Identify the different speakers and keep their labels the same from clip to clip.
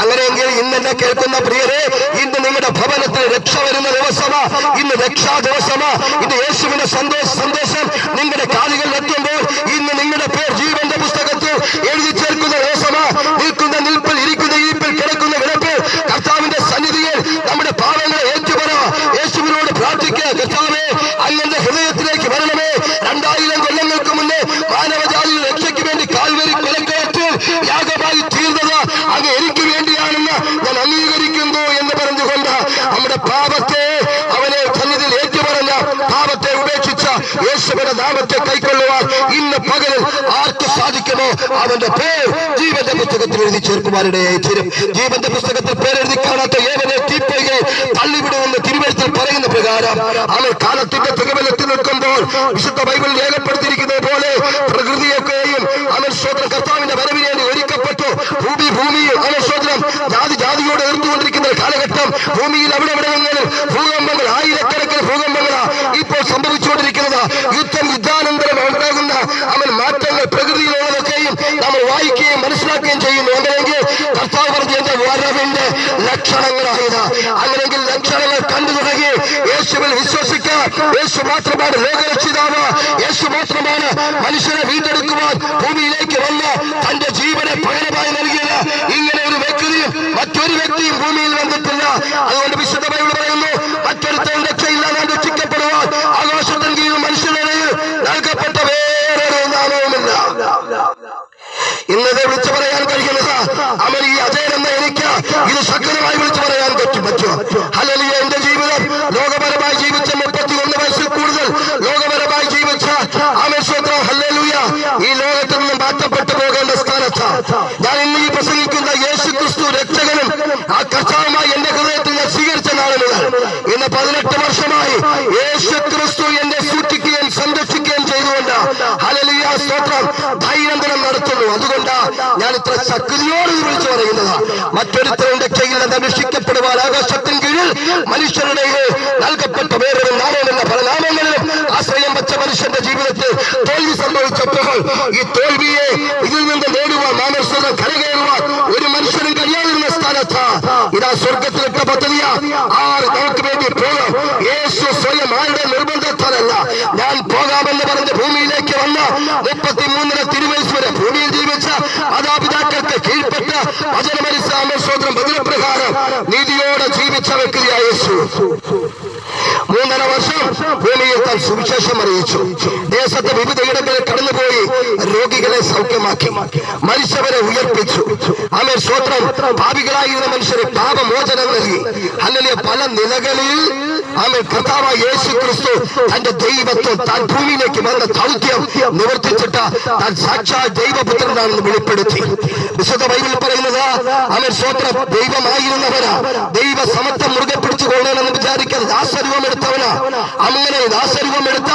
Speaker 1: അങ്ങനെയെങ്കിൽ ഇന്നെന്നെ കേൾക്കുന്ന പ്രിയരെ, ഇന്ന് നിങ്ങളുടെ ഭവനത്തിൽ രക്ഷ വരുന്ന ദിവസമാ, ഇന്ന് രക്ഷാ ദിവസമാ. ഇന്ന് യേശുവിന്റെ സന്ദേശം നിങ്ങളുടെ കാലുകളിൽ എത്തുമ്പോൾ ഇന്ന് നിങ്ങളുടെ പേർ ജീവന്റെ പുസ്തകത്തിൽ എഴുതി ചേർക്കുന്ന ദിവസമാ. നിൽക്കുന്ന നിൽപ്പിൽ, ഇരിക്കുന്ന ഇരിപ്പിൽ, കിടക്കുന്ന കിടപ്പിൽ കർത്താവിന്റെ സന്നിധിയിൽ നമ്മുടെ പാപങ്ങളെ ഏറ്റുപറ, യേശുവിനോട് പ്രാർത്ഥിക്കുക. കർത്താവേ, അങ്ങന്റെ ഹൃദയത്തിലേക്ക് വരണമേ. 2000 കൊല്ലങ്ങൾക്ക് മുന്നേ മാനവജാതിയുടെ രക്ഷയ്ക്ക് വേണ്ടി കാൽവരി കൊലക്കയറ്റിൽ യാഗമായി തീർന്നത് അങ്ങ് എനിക്ക് വേണ്ടിയാണെന്ന് ഞാൻ അംഗീകരിക്കുന്നു എന്ന് പറഞ്ഞുകൊണ്ട് നമ്മുടെ പാപത്തെ അവനെ സന്നിധിയിൽ ഏറ്റുപറഞ്ഞ, പാപത്തെ ഉപേക്ഷിച്ച യേശുവിന്റെ നാമത്തെ കൈക്കൊള്ളുവാൻ ഇന്ന് പകലിൽ ആർക്ക് സാധിക്കുമോ അവന്റെ പേർ ജീവന്റെ പുസ്തകത്തിൽ എഴുതി ചേർക്കുവാനിടയായി തീരും. ജീവന്റെ പുസ്തകത്തിൽ പേരെഴുതി കാണാത്ത ഏവനെ തീപ്പൊയ്കയിൽ തള്ളിവിടുമെന്ന് തിരുവെഴുത്തിൽ പറയുന്ന പ്രകാരം അവൻ കാലത്തിന്റെ തികവലത്തിൽ നിൽക്കുമ്പോൾ വിശുദ്ധ ബൈബിളിൽ രേഖപ്പെടുത്തിയിരിക്കുന്നത് പോലെ പ്രകൃതിയൊക്കെയും അവൻ സ്വന്തം കർത്താവിന്റെ വരവിന് വേണ്ടി ഒരുക്കപ്പെട്ടു. ഭൂമിയിൽ അവൻ സ്വന്തം ജാതിയോട് എതിർത്തുകൊണ്ടിരിക്കുന്ന കാലഘട്ടം. ഭൂമിയിൽ എവിടെയെങ്കിലും ഭൂകമ്പങ്ങൾ, ആയിരക്കണക്കിന് ഭൂകമ്പങ്ങളാ ഇപ്പോൾ സംഭവിച്ചുകൊണ്ടിരിക്കുന്നത്. യുദ്ധാനന്തരം ഉണ്ടാകുന്ന അവൻ മാറ്റങ്ങൾ പ്രകൃതിയിലുള്ളതൊക്കെയും നമ്മൾ വായിക്കുകയും മനസ്സിലാക്കുകയും ചെയ്യുന്നു. അങ്ങനെയെങ്കിൽ കർത്താവ് പറഞ്ഞ വരവിന്റെ ലക്ഷണങ്ങളായത്. അങ്ങനെയെങ്കിൽ ലക്ഷണങ്ങൾ കണ്ടു തുടങ്ങി യേശുവിൽ വിശ്വസിക്കാൻ. യേശു മാത്രമാണ് ലോകരക്ഷിതാവ്. യേശു മാത്രമാണ് മനുഷ്യനെ വീണ്ടെടുക്കുവാൻ ഭൂമിയിലേക്ക് വന്ന് തന്റെ ജീവനെ പകരമായി നൽകിയത്. ഇങ്ങനെ ഒരു വ്യക്തിയും മറ്റൊരു വ്യക്തിയും ഭൂമിയിൽ വന്നിട്ടില്ല. അതുകൊണ്ട് വിശുദ്ധ ബൈബിൾ പറയുന്നു, മറ്റൊരുത്തൻ രക്ഷയില്ലാതെ രക്ഷിക്കപ്പെടുവാൻ ആകാശത്തിന് കീഴിൽ മനുഷ്യനിടയിൽ നൽകപ്പെട്ട വേറൊരു നാമവുമില്ല. ഇന്നത് വിളിച്ചു പറയാൻ കഴിയുന്നത് അവൻ ഈ അജയനെന്ന എനിക്ക് ഇത് ശക്തമായി വിളിച്ചു പറയാൻ പറ്റുമോ? ഹല്ലേലൂയ. എന്റെ ജീവിതം ലോകപരമായി ജീവിച്ച 31 വയസ്സിൽ കൂടുതൽ ലോകപരമായി ജീവിച്ച ആമേശ്വരം ഹല്ലേലൂയ ഈ ലോകത്തിൽ നിന്ന് മാറ്റപ്പെട്ടു പോകേണ്ട സ്ഥാനത്ത് ഞാൻ ഇന്ന് ഈ പ്രസംഗിക്കുന്ന യേശു ക്രിസ്തു രക്ഷകനും ആ കർത്താവുമായി എന്റെ ഹൃദയത്തിൽ ഞാൻ സ്വീകരിച്ച നാളെ മുതൽ ഇന്ന് 18 വർഷമായി യേശു ക്രിസ്തു എന്നെ സൂക്ഷിക്കുകയും സംരക്ഷിക്കുകയും ചെയ്തുകൊണ്ട് ഹല്ലേലൂയ സ്തോത്രം ദൈനംദിനം നടത്തുന്നു. അതുകൊണ്ട് ഞാൻ ഇത്ര ശക്തിയോട് വിളിച്ചു പറയുന്നത് മറ്റൊരുത്തരും രക്ഷയിൽ അന്വേഷിക്കപ്പെടുവാൻ ആകാശത്തിന് കീഴിൽ മനുഷ്യരുടെ നൽകപ്പെട്ട വേറൊരു നാമമില്ല. പല നാമങ്ങളിലും ആശ്രയം വെച്ച മനുഷ്യന്റെ ജീവിതത്തിൽ തോൽവി സംഭവിച്ചപ്പോൾ ഈ തോൽവിയെ ഇതിൽ നിന്ന് നേടുവാൻ, മാനസികം കരകയറുവാൻ ഒരു മനുഷ്യനും കഴിയാതിരുന്ന സ്ഥാനത്ത് ഇതാ സ്വർഗത്തിലിട്ട പദ്ധതിയാ. നമുക്ക് വേണ്ടി പോകാം. യേശു സ്വയം ആരുടെ നിർബന്ധത്താലല്ല, ഞാൻ പോകാമെന്ന് പറഞ്ഞ് ഭൂമിയിലേക്ക് വന്ന 33 തിരുവയസ് വരെ ഭൂമിയിൽ ജീവിച്ച മാതാപിതാക്കൾക്ക് കീഴ്പ്പെട്ട വചനമനുസരിച്ച് വചനപ്രകാരം നീതിയോടെ ജീവിച്ച വ്യക്തിയായ യേശു 3.5 വർഷം ഭൂമിയിൽ താൻ സുവിശേഷം അറിയിച്ചു. ദേശത്തെ വിവിധ ഇടങ്ങളിൽ കടന്നുപോയി രോഗികളെ സൗഖ്യമാക്കി, മരിച്ചവരെ ഉയർപ്പിച്ചു. ആമേൻ സ്തോത്രം. പാപികളായിരുന്ന മനുഷ്യരെ പാപമോചനം നൽകി. അല്ലെങ്കിൽ പല നിലകളിൽ ആമേൻ കർത്താവായ യേശു ക്രിസ്തു തന്റെ ദൈവത്വം താൻ ഭൂമിയിലേക്ക് വന്ന ദൗത്യം നിവർത്തിച്ചിട്ട് താൻ സാക്ഷാൽ ദൈവപുത്രനാണെന്ന് വെളിപ്പെടുത്തി. വിശുദ്ധ ബൈബിളിൽ പറയുന്നത് ആമേൻ സ്തോത്രം ദൈവമായിരുന്നവരാ, ദൈവ സമത്വം മുറുകെ പിടിച്ചുകൊള്ളണമെന്ന് വിചാരിക്കാതെ ദാസരൂപം എടുത്തവനാ. അങ്ങനെ ദാസരൂപം എടുത്ത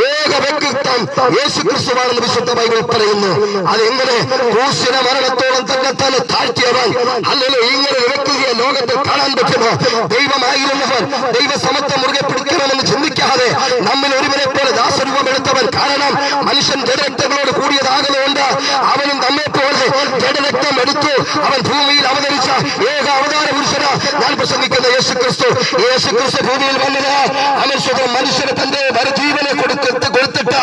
Speaker 1: ഏക വ്യക്തിത്വം യേശു ക്രിസ്തുവാണെന്ന് വിശുദ്ധ ബൈബിൾ പറയുന്നു. അതെങ്ങനെ ക്രൂശിലെ മരണത്തോളം തന്നെ താഴ്ത്തിയവൻ അല്ലെങ്കിൽ ഇങ്ങനെ ഒരു വ്യക്തിയെ ലോകത്തിൽ കാണാൻ പറ്റുമോ? ദൈവമായിരുന്നവൻ ദൈവ സമത്വം മുറുകെ പിടിക്കണമെന്ന് ചിന്തിക്കാതെ നമ്മിൽ ഒരുവനെ പോലെ ദാസരൂപം എടുത്തവൻ. കാരണം മനുഷ്യൻ ജഡരക്തങ്ങളോട് കൂടിയതാകുന്നുണ്ട്. അവനും നമ്മെ പോലെ ജഡരക്തം എടുത്തു അവൻ ഭൂമിയിൽ അവതരിച്ച ഏക അവതാര പുരുഷന ഞാൻ പ്രസംഗിക്കുന്ന യേശു ക്രിസ്തു. യേശു ക്രിസ്തു ഭൂമിയിൽ വന്നത് അവൻ മനുഷ്യന് തന്റെ ജീവനെ കൊടുത്തിട്ട്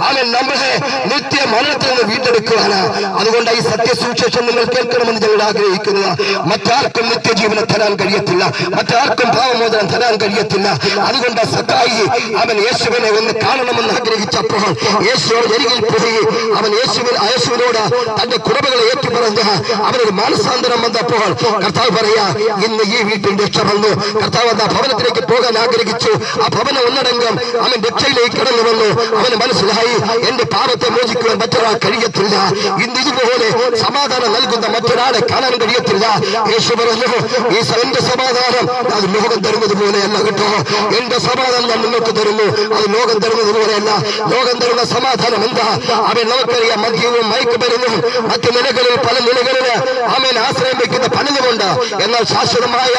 Speaker 1: അവൻ നമ്മളെ നിത്യ മരണത്തിൽ നിന്ന് വീണ്ടെടുക്കുകയാണ്. അതുകൊണ്ട് ഈ സത്യസുവിശേഷം നിങ്ങൾ കേൾക്കണമെന്ന് ഞങ്ങൾ ആഗ്രഹിക്കുന്നത്. മറ്റാർക്കും നിത്യജീവനം തരാൻ കഴിയത്തില്ല, മറ്റാർക്കും ഭാവമോചനം തരാൻ കഴിയത്തില്ല. അതുകൊണ്ട് സക്കായി അവൻ യേശുവിനെ ഒന്ന് കാണണമെന്ന് ആഗ്രഹിച്ചപ്പോൾ യേശുവിനോട് അരികിൽ പോയി അവൻ യേശുവിനോട് തന്റെ കുറവുകളെ ഏറ്റുപറഞ്ഞ് അവനൊരു മാനസാന്തരം വന്നപ്പോൾ കർത്താവ് പറയാ, ഇന്ന് ഈ വീട്ടിൽ രക്ഷ വന്നു. കർത്താവ് ആ ഭവനത്തിലേക്ക് പോകാൻ ആഗ്രഹിച്ചു. ആ ഭവനം ഒന്നടങ്കം അവൻ രക്ഷയിലേക്ക് കടന്നു വന്നു. അവന് മനസ്സിലായി എന്റെ പാപത്തെ മോചിക്കുവാൻ മറ്റൊരാൾ കഴിയത്തില്ല. ഇന്ന് ഇതുപോലെ സമാധാനം നൽകുന്ന മറ്റൊരാളെ കാണാൻ കഴിയത്തില്ല. യേശു പറഞ്ഞു, ഈ എന്റെ സമാധാനം അത് ലോകം തരുന്നത് പോലെയല്ല കേട്ടോ. എന്റെ സമാധാനം ഞാൻ നിങ്ങൾക്ക് തരുന്നു, അത് ലോകം തരുന്നത് പോലെയല്ല. ലോകം തരുന്ന സമാധാനം എന്താ? അവൻ നമുക്കറിയാം, മദ്യവും മയക്കുമരുന്നും മറ്റു നിലകളിൽ പല നിലകളിൽ പേപ്പറിന് ആമേൻ ആശ്രയം വെക്കുന്ന പലതുമുണ്ട്. എന്നാൽ ശാശ്വതമായ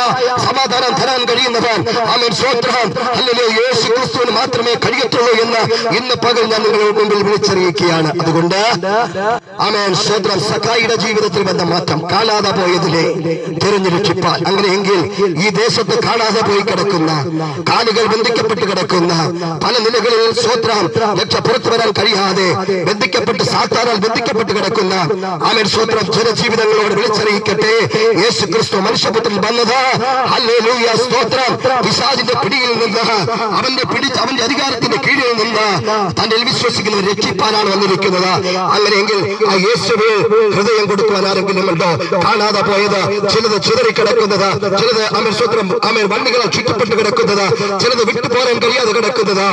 Speaker 1: സമാധാനം തരാൻ കഴിയുന്നവൻ ആമേൻ സ്വോത്രം ഹല്ലേലൂയ യേശു ക്രിസ്തുവിന് മാത്രമേ കഴിയത്തുള്ളൂ എന്ന് ഇന്ന് പകൽ ഞാൻ നിങ്ങളുടെ മുമ്പിൽ വിളിച്ചറിയിക്കുകയാണ്. അതുകൊണ്ട് ആമേൻ സ്വോത്രം സഖായിയുടെ ജീവിതത്തിൽ വന്ന മാറ്റം കാണാതെ പോയതിലെ തിരഞ്ഞെടുപ്പാൻ, അങ്ങനെയെങ്കിൽ ഈ ദേശത്ത് കാണാതെ പോയി കിടക്കുന്ന, കാലുകൾ ബന്ധിക്കപ്പെട്ട് കിടക്കുന്ന, പല നിലകളിൽ സ്വോത്രം രക്ഷ പുറത്തു വരാൻ കഴിയാതെ ബന്ധിക്കപ്പെട്ട് സാത്താനാൽ ബന്ധിക്കപ്പെട്ട് കിടക്കുന്ന ആമേൻ സ്വോത്രം ജനജീവിതങ്ങളോട് വിളിച്ചറിയിക്കട്ടെ, യേശു ക്രിസ്തു മനുഷ്യപുത്രൻ വന്നത് ഹല്ലേലൂയ സ്തോത്രം പിശാചിന്റെ പിടിയിൽ നിന്ന് അവന്റെ അധികാരത്തിന്റെ കീഴിൽ നിന്ന് തന്റെ വിശ്വസിക്കുന്നവർ രക്ഷിപ്പാനാണ് വന്നിരിക്കുന്നത്. അങ്ങനെയെങ്കിൽ ആ യേശുവിൽ ഹൃദയം കൊടുക്കുവാൻ ആരെങ്കിലും ഉണ്ടോ? കാണാതെ പോയത് ചിലത് ചിതറിക്കിടക്കുന്നത്, ചിലത് ആമേൻ സ്വോത്രം ആമേൻ വണ്ടികളാൽ ചുറ്റപ്പെട്ട് കിടക്കുന്നത്, ചിലത് വിട്ടുപോരാൻ കഴിയാതെ കിടക്കുന്നത്,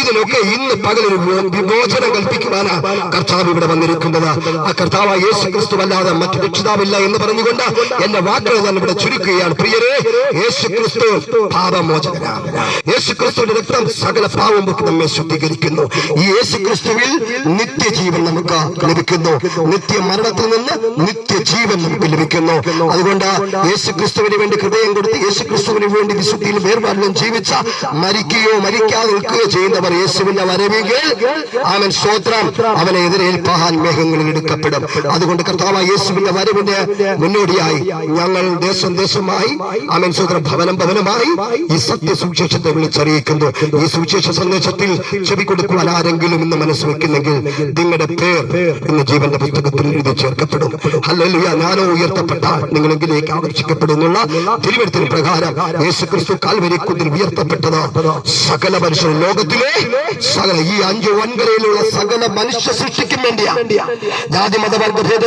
Speaker 1: ഇതിനൊക്കെ ഇന്ന് പകലൊരു വിമോചനം കൽപ്പിക്കുവാനാണ് കർത്താവ് ഇവിടെ വന്നിരിക്കുന്നത്. ആ കർത്താവ് യേശു ക്രിസ്തു അല്ലാതെ മറ്റു രക്ഷിതാവില്ല എന്ന് പറഞ്ഞുകൊണ്ട് എന്റെ വാക്കുകൾ ഞാൻ ഇവിടെ ചുരുക്കുകയാണ്. പ്രിയരെ, യേശു ക്രിസ്തു പാപമോചകനാണ്. യേശു ക്രിസ്തുവിന്റെ രക്തം സകല പാവം നമ്മെ ശുദ്ധീകരിക്കുന്നു. ഈ യേശു ക്രിസ്തുവിൽ നിത്യജീവൻ നമുക്ക് ലഭിക്കുന്നു. നിത്യമരണത്തിൽ നിന്ന് നിത്യജീവൻ നമുക്ക് ലഭിക്കുന്നു. അതുകൊണ്ട് യേശു ക്രിസ്തുവിന് വേണ്ടി ഹൃദയം കൊടുത്ത് യേശു ക്രിസ്തുവിന് വേണ്ടി വിശുദ്ധിയിൽ വേർപാടിലും ജീവിച്ച, മരിക്കുകയോ മരിക്കാതെ നിൽക്കുകയോ ചെയ്യുന്നവർ യേശുവിന്റെ വരവെങ്കിൽ ആമേൻ സ്തോത്രം അവനെ എതിരേൽപ്പാൻ മേഘങ്ങളിൽ എടുക്കപ്പെടും. അതുകൊണ്ട് കർത്താവ് യേശുവിന്റെ വരവിന്റെ മുന്നോടിയായി ഞങ്ങൾ ദേശമായി ആമേൻ സ്തോത്രം ഭവനമായി ഈ സത്യ സുവിശേഷത്തെ വിളിച്ചറിയിക്കുന്നു. ഈ സുവിശേഷ സന്ദേശത്തിൽ ചെവി കൊടുക്കുവാൻ ആരെങ്കിലും ഇന്ന് മനസ്സ് വെക്കുന്നെങ്കിൽ നിങ്ങളുടെ പേർ ഇന്ന് ജീവന്റെ പുസ്തകത്തിൽ എഴുതി ചേർക്കപ്പെടും. ഹല്ലേലൂയ. ഞാനോ ഉയർത്തപ്പെട്ടാൽ നിങ്ങളെങ്കിലേക്ക് ആകർഷിക്കപ്പെടുന്നുള്ള തിരുവെഴുത്തിന് പ്രകാരം യേശു ക്രിസ്തു കാൽവരി കുന്നിൽ ഉയർത്തപ്പെട്ടത് സകല മനുഷ്യർ ലോകത്തിലെ സകല ഈ 5 വൻകരയിലുള്ള സകല മനുഷ്യ സൃഷ്ടിക്കും വേണ്ടിയാണ്. ജാതി മതവർഗ